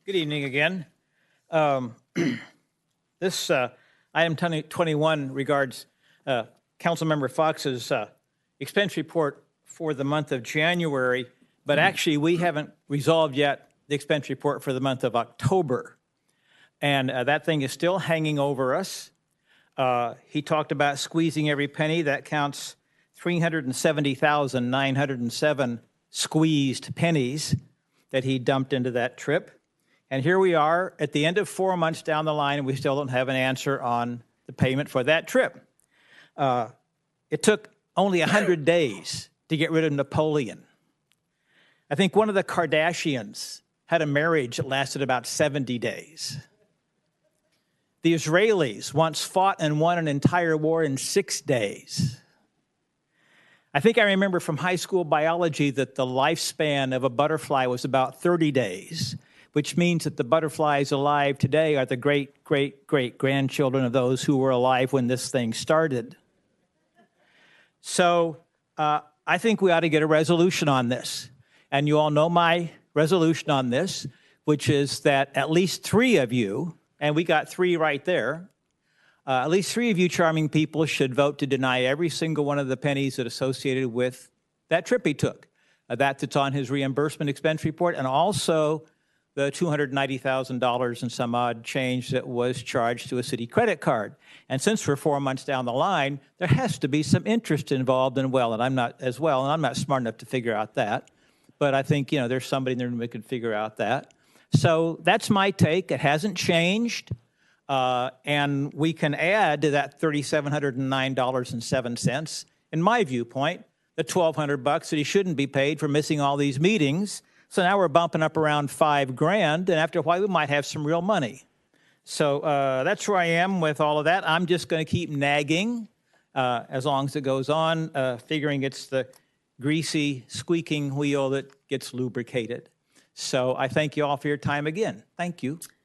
Good evening again. This item 21 regards Councilmember Fox's expense report for the month of January, but actually we haven't resolved yet the expense report for the month of October. And that thing is still hanging over us. He talked about squeezing every penny. That counts 370,907 squeezed pennies that he dumped into that trip. And here we are at the end of 4 months down the line, and we still don't have an answer on the payment for that trip. It took only 100 days to get rid of Napoleon. I think one of the Kardashians had a marriage that lasted about 70 days. The Israelis once fought and won an entire war in 6 days. I think I remember from high school biology that the lifespan of a butterfly was about 30 days, which means that the butterflies alive today are the great-great-great-grandchildren of those who were alive when this thing started. So I think we ought to get a resolution on this. And you all know my resolution on this, which is that at least 3 of you, and we got 3 right there, at least 3 of you charming people should vote to deny every single one of the pennies that associated with that trip he took. That's on his reimbursement expense report, and also the $290,000 and some odd change that was charged to a city credit card. And since we're 4 months down the line, there has to be some interest involved and I'm not smart enough to figure out that. But I think, there's somebody in the room that could figure out that. So that's my take. It hasn't changed. And we can add to that $3,709.07, in my viewpoint, the $1,200 that he shouldn't be paid for missing all these meetings. So now we're bumping up around $5,000, and after a while we might have some real money. So that's where I am with all of that. I'm just going to keep nagging as long as it goes on, figuring it's the greasy, squeaking wheel that gets lubricated. So I thank you all for your time again. Thank you.